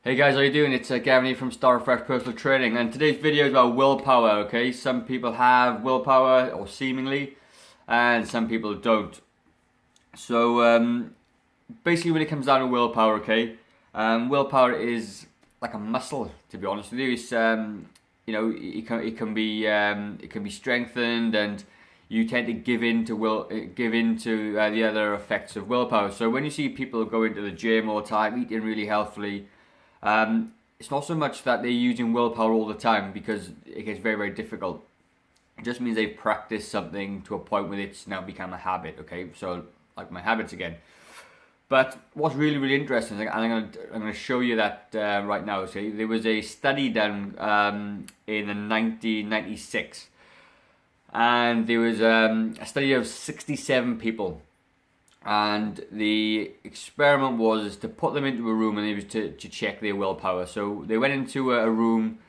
Hey guys, how you doing? It's Gavin here from Star Fresh Personal Training, and today's video is about willpower. Okay, some people have willpower, or seemingly, and some people don't. So basically, when it comes down to willpower, okay, willpower is like a muscle. To be honest with you, it's it can be strengthened, and you tend to give in to the other effects of willpower. So when you see people go into the gym all the time, eating really healthily. It's not so much that they're using willpower all the time, because it gets very, very difficult. It just means they've practiced something to a point where it's now become a habit, okay? So, like my habits again. But what's really, really interesting, and I'm going to show you that right now, okay? There was a study done in 1996. And there was a study of 67 people. And the experiment was to put them into a room, and it was to check their willpower. So they went into a room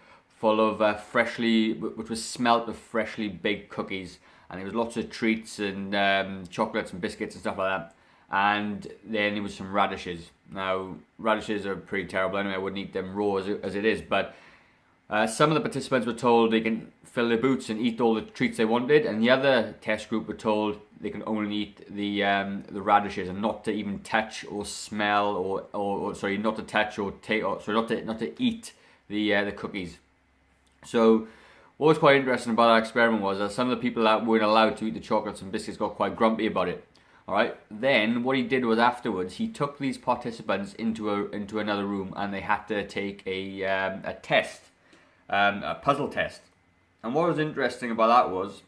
full of which was smelt of freshly baked cookies, and there was lots of treats and chocolates and biscuits and stuff like that. And then there was some radishes. Now radishes are pretty terrible anyway. I wouldn't eat them raw as it is, but some of the participants were told they can fill their boots and eat all the treats they wanted, and the other test group were told they can only eat the radishes and not to even touch or smell or sorry, not to touch or take, or sorry, not to eat the cookies. So what was quite interesting about that experiment was that some of the people that weren't allowed to eat the chocolates and biscuits got quite grumpy about it. All right. Then what he did was afterwards he took these participants into another room, and they had to take a test. A puzzle test. And what was interesting about that was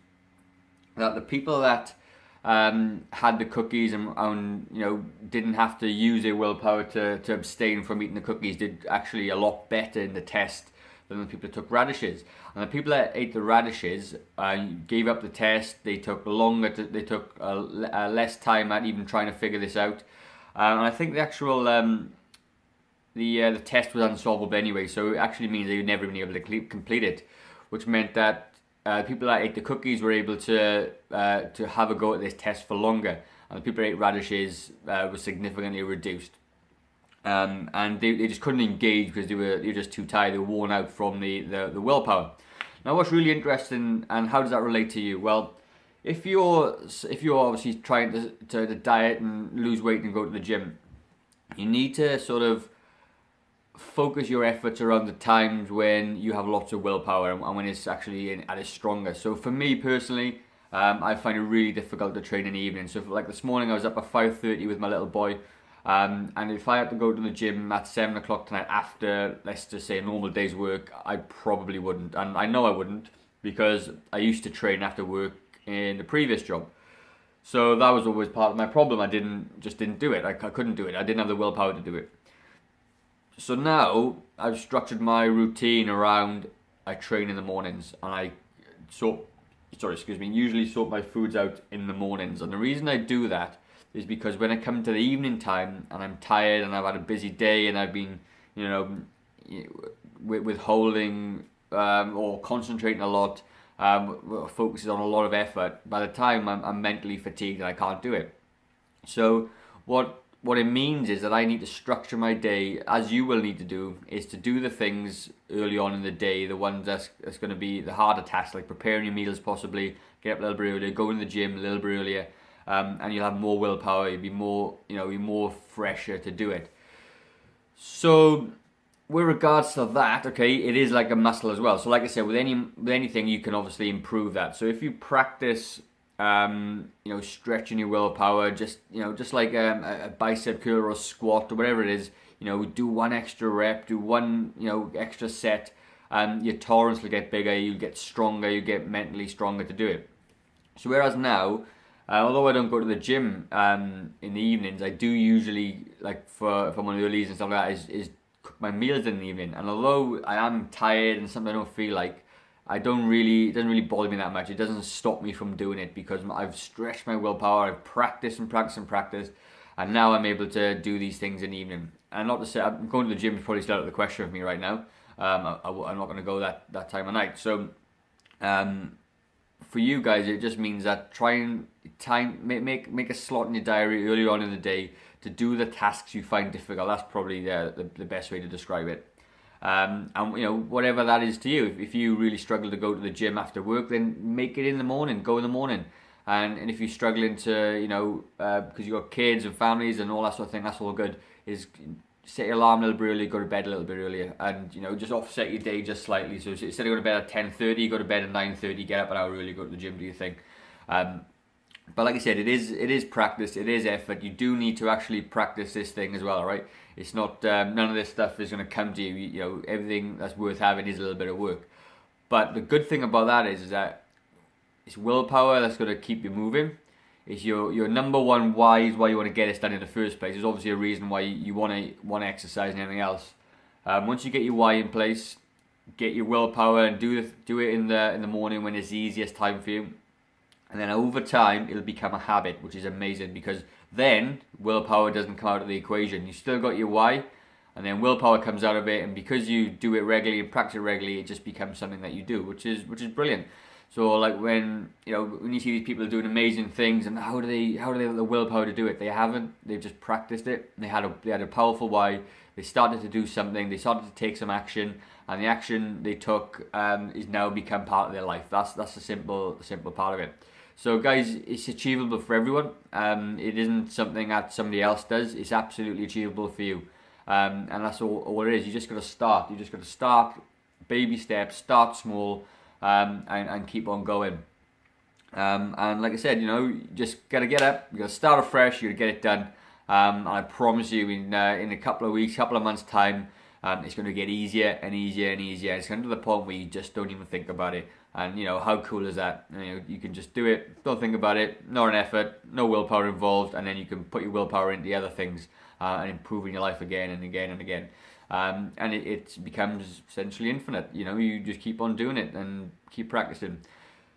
that the people that had the cookies and didn't have to use their willpower to abstain from eating the cookies did actually a lot better in the test than the people that took radishes. And the people that ate the radishes gave up the test. They took they took less time at even trying to figure this out. And I think the actual the test was unsolvable anyway, so it actually means they would never been able to complete it, which meant that people that ate the cookies were able to have a go at this test for longer, and the people that ate radishes were significantly reduced. And they just couldn't engage because they were just too tired. They were worn out from the willpower. Now, what's really interesting, and how does that relate to you? Well, if you're obviously trying to diet and lose weight and go to the gym, you need to sort of focus your efforts around the times when you have lots of willpower and when it's actually at its strongest. So for me personally, I find it really difficult to train in the evening. So like this morning, I was up at 5:30 with my little boy, and if I had to go to the gym at 7 o'clock tonight after, let's just say, a normal day's work, I probably wouldn't. And I know I wouldn't, because I used to train after work in the previous job. So that was always part of my problem. I just didn't do it. I couldn't do it. I didn't have the willpower to do it. So now I've structured my routine around I train in the mornings, and I usually sort my foods out in the mornings. And the reason I do that is because when I come to the evening time and I'm tired and I've had a busy day and I've been, withholding or concentrating a lot, focusing on a lot of effort, by the time I'm mentally fatigued and I can't do it. So what it means is that I need to structure my day, as you will need to do, is to do the things early on in the day, the ones that's going to be the harder tasks, like preparing your meals possibly, get up a little bit earlier, go in the gym a little bit earlier, and you'll have more willpower, you'll be more fresher to do it. So with regards to that, okay, it is like a muscle as well. So like I said, with anything, you can obviously improve that. So if you practice stretching your willpower, just like a bicep curl or a squat or whatever it is, do one extra rep, do one, extra set, and your tolerance will get bigger, you get stronger, you get mentally stronger to do it. So whereas now, although I don't go to the gym in the evenings, I do usually, like if I'm on earlies and stuff like that, is cook my meals in the evening. And although I am tired and something I don't feel like, it doesn't really bother me that much. It doesn't stop me from doing it, because I've stretched my willpower, I've practiced and practiced and practiced, and now I'm able to do these things in the evening. And not to say, I'm going to the gym is probably still out of the question for me right now. I'm not going to go that time of night. So for you guys, it just means that try and make a slot in your diary earlier on in the day to do the tasks you find difficult. That's probably the best way to describe it. And you know, whatever that is to you. If you really struggle to go to the gym after work, then make it in the morning. Go in the morning. And if you're struggling to, you know, because you've got kids and families and all that sort of thing, that's all good. Is set your alarm a little bit earlier, go to bed a little bit earlier, and you know, just offset your day just slightly. So instead of going to bed at 10:30, go to bed at 9:30. Get up an hour early, go to the gym. Do your thing. But like I said, it is practice, it is effort. You do need to actually practice this thing as well, right? It's not none of this stuff is going to come to you. You know, everything that's worth having is a little bit of work. But the good thing about that is that it's willpower that's going to keep you moving. It's your number one why is why you want to get it done in the first place. There's obviously a reason why you want to exercise and everything else. Once you get your why in place, get your willpower and do it in the morning when it's the easiest time for you. And then over time, it'll become a habit, which is amazing, because then willpower doesn't come out of the equation. You still got your why, and then willpower comes out of it. And because you do it regularly and practice it regularly, it just becomes something that you do, which is brilliant. So like when you see these people doing amazing things, and how do they have the willpower to do it? They haven't. They've just practiced it. They had a powerful why. They started to do something. They started to take some action, and the action they took is now become part of their life. That's the simple part of it. So guys, it's achievable for everyone. It isn't something that somebody else does. It's absolutely achievable for you. And that's all it is. You just got to start. You just got to start, baby steps, start small, and keep on going. And like I said, you just got to get up. You got to start afresh. You got to get it done. And I promise you, in a couple of weeks, couple of months' time, it's going to get easier and easier and easier. It's going to the point where you just don't even think about it. And how cool is that? You can just do it, don't think about it, not an effort, no willpower involved, and then you can put your willpower into the other things and improving your life again and again and again. And it becomes essentially infinite. You just keep on doing it and keep practicing.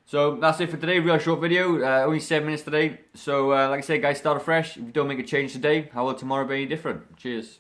So that's it for today. Real short video, only 7 minutes today. So like I said, guys, start afresh. If you don't make a change today, how will tomorrow be any different? Cheers.